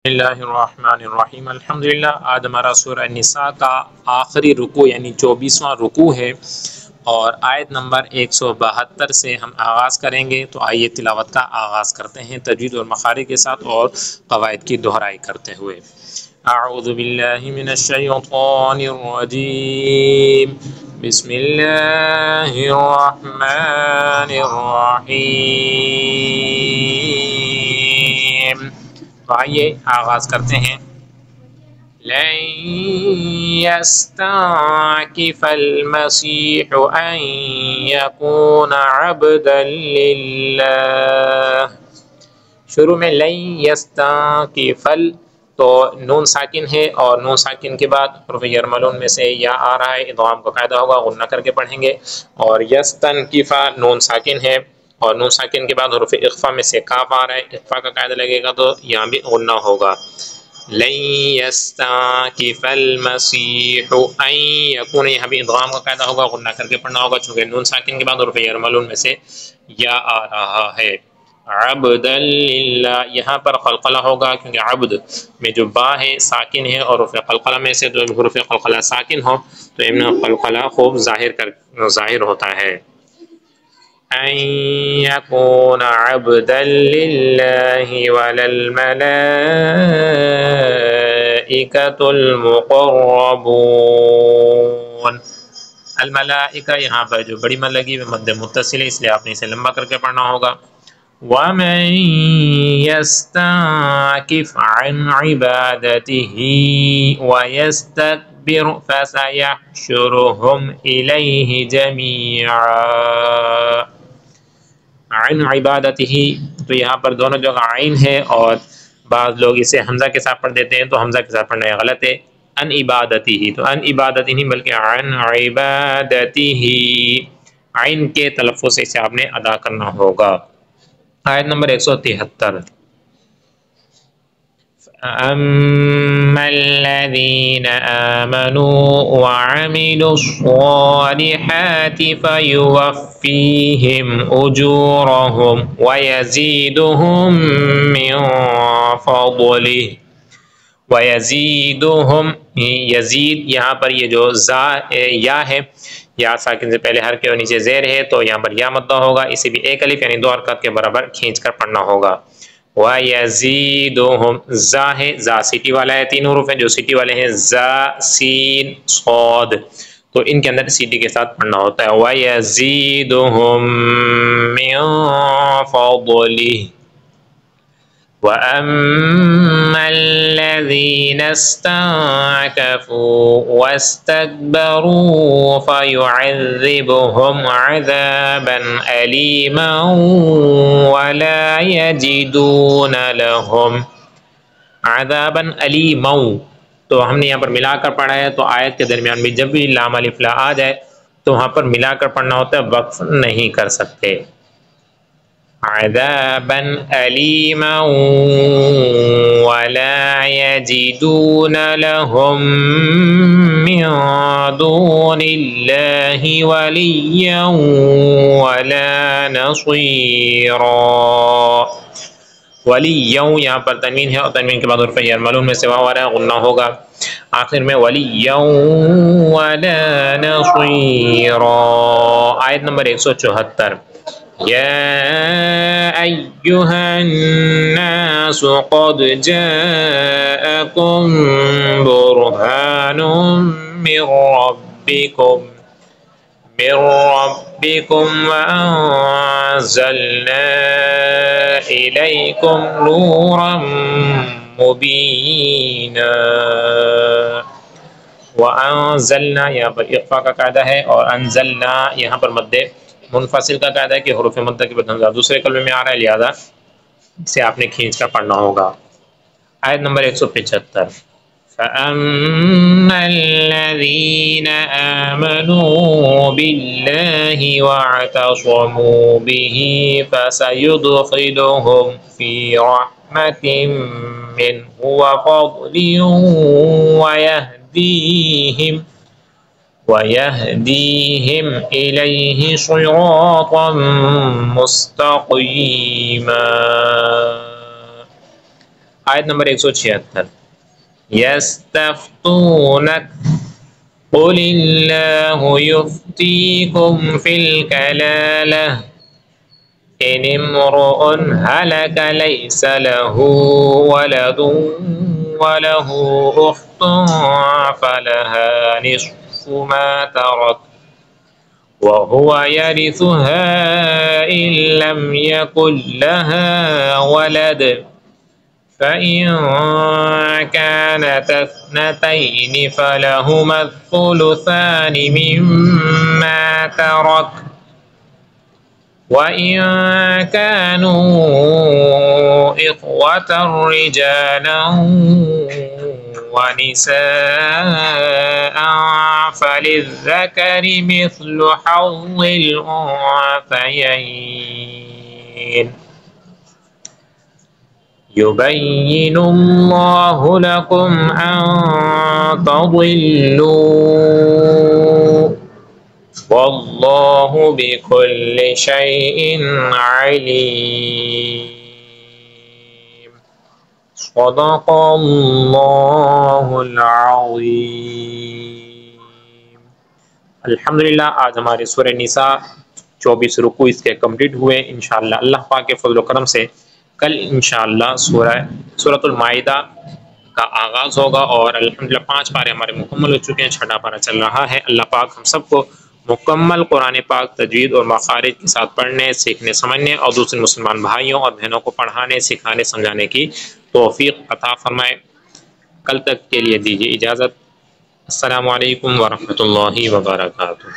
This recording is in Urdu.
بسم اللہ الرحمن الرحیم الحمدللہ۔ آج ہمارا سورہ النساء کا آخری رکوع یعنی 24واں رکوع ہے اور آیت نمبر 172 سے ہم آغاز کریں گے۔ تو آئیے تلاوت کا آغاز کرتے ہیں تجوید اور مخارج کے ساتھ اور قواعد کی دہرائی کرتے ہوئے۔ اعوذ باللہ من الشیطان الرجیم، بسم اللہ الرحمن الرحیم۔ تو آئیے آغاز کرتے ہیں۔ لن يستنكف المسيح أن يكون عبدا لله۔ شروع میں لن يستنكف تو نون ساکن ہے اور نون ساکن کے بعد حروف یرملون میں سے یا آ رہا ہے، ادغام کا قاعدہ ہوگا، غنہ کر کے پڑھیں گے۔ اور یستنکف نون ساکن ہے اور نون ساکن کے بعد حروف اخفا میں سے کاف آ رہا ہے، اخفا کا قاعدہ لگے گا تو یہاں بھی غنہ ہوگا۔ لن یستنکف المسیح ان یکون، یہاں بھی ادغام کا قاعدہ ہوگا، غنہ کر کے پڑھنا ہوگا چونکہ نون ساکن کے بعد حروف یرملون میں سے یا آ رہا ہے۔ عبدا للہ، یہاں پر قلقلہ ہوگا کیونکہ عبد میں جو با ہے ساکن ہے اور حروف قلقلہ میں سے جو حروف قلقلہ ساکن ہو تو ان قلقلہ خوب ظاہر ہوتا ہے۔ ان یکون عبدا للہ وللملائکۃ المقربون۔ الملائکہ یہاں پر جو بڑی مد لگی ہوئی مد متصل ہے، اس لیے آپ نے اسے لمبا کر کے پڑھنا ہوگا۔ وَمَن يَسْتَنكِفْ عَنْ عِبَادَتِهِ وَيَسْتَكْبِرْ فَسَيَحْشُرُهُمْ إِلَيْهِ جَمِيعًا۔ عن عبادتہ، تو یہاں پر دونوں جگہ عین ہے اور بعض لوگ اسے حمزہ کے ساتھ پڑھ دیتے ہیں تو حمزہ کے ساتھ پڑھنا غلط ہے۔ ان عبادتہ، تو ان عبادتہ نہیں بلکہ عن عبادتہ، عین کے تلفظ سے اسے آپ نے ادا کرنا ہوگا۔ آیت نمبر 173۔ فَأَمَّا الَّذِينَ آمَنُوا وَعَمِلُوا الصَّالِحَاتِ فَيُوَفِّيهِمْ أُجُورَهُمْ وَيَزِيدُهُمْ مِنْ فَضْلِهِ۔ وَيَزِيدُهُمْ، یزید یہاں پر یہ جو یا ہے، یا ساکن سے پہلے حرف کے اور نیچے زیر ہے تو یہاں پر یا مدہ ہوگا، اسے بھی ایک الف یعنی دو حرکات کے برابر کھینچ کر پڑھنا ہوگا۔ وَيَزِيدُهُمْ، زا ہے، زا سیٹی والا ہے، تین حروف ہیں جو سیٹی والے ہیں، زا سین صاد، تو ان کے اندر سیٹی کے ساتھ پڑھنا ہوتا ہے۔ وَيَزِيدُهُمْ مِنْ فَضْلِهِ۔ وَأَمَّا الَّذِينَ اسْتَنكَفُوا وَاسْتَكْبَرُوا فَيُعَذِّبُهُمْ عَذَابًا أَلِيمًا وَلَا يَجِدُونَ لَهُمْ عَذَابًا أَلِيمًا، تو ہم نے یہاں پر ملا کر پڑھا ہے تو آیت کے درمیان بھی جب بھی لام الف لا آ جائے تو وہاں پر ملا کر پڑھنا ہوتا ہے، وقف نہیں کر سکتے۔ عذابا أليما ولا يجدون لهم من دون الله وليا ولا نصيرا۔ ولیّا یہاں پر تنوین ہے اور تنوین کے بعد حرف یرملون میں سے واو آ رہا ہے، غنہ ہوگا آخر میں، ولیّا ولا نصيرا۔ آیت نمبر 174۔ يا أيها الناس قد جاءكم برهان من ربكم وأنزلنا إليكم نورا مبينا۔ وأنزلنا یہاں پر اخفا کا قاعدہ ہے اور انزلنا یہاں پر مد منفصل کا قاعدہ ہے کہ حروف مدہ کے بعد حمزہ دوسرے کلمے میں آ رہا ہے، لہذا اسے آپ نے کھینچ کر پڑھنا ہوگا۔ آیت نمبر 175۔ فَأَمَّا الَّذِينَ آمَنُوا بِاللَّهِ وَاعْتَصَمُوا بِهِ فَسَيُدْخِلُهُمْ فِي رَحْمَةٍ مِّنْهُ وَفَضْلٍ وَيَهْدِيهِمْ إِلَيْهِ صِرَاطًا مُسْتَقِيمًا۔ آیت نمبر 176 یستفتونک قل اللہ یفتیکم فی الکلالہ ان امرؤ هلك ليس له ولد وله أخت فلها نصف ما ترك وهو يرثها إن لم يكن لها ولد فإن كانت اثنتين فلهما الثلثان مما ترك وإن كانوا إخوة رجالا ونساء فللذكر مثل حظ الأنثيين يبين الله لكم أن تضلوا واللہ بكل شيء علیم صدق اللہ العظیم۔ الحمدللہ آج ہمارے سورہ نساء 24 رکوع اس کے کمپلیٹ ہوئے۔ انشاءاللہ اللہ پاک کے فضل و کرم سے کل انشاءاللہ سورۃ المائدہ کا آغاز ہوگا، اور الحمدللہ 5 پارے ہمارے مکمل ہو چکے ہیں، 6واں پارہ چل رہا ہے۔ اللہ پاک ہم سب کو مکمل قرآن پاک تجوید اور مخارج کے ساتھ پڑھنے، سیکھنے، سمجھنے اور دوسرے مسلمان بھائیوں اور بہنوں کو پڑھانے، سکھانے، سمجھانے کی توفیق عطا فرمائے۔ کل تک کے لیے دیجیے اجازت۔ السلام علیکم ورحمۃ اللہ وبرکاتہ۔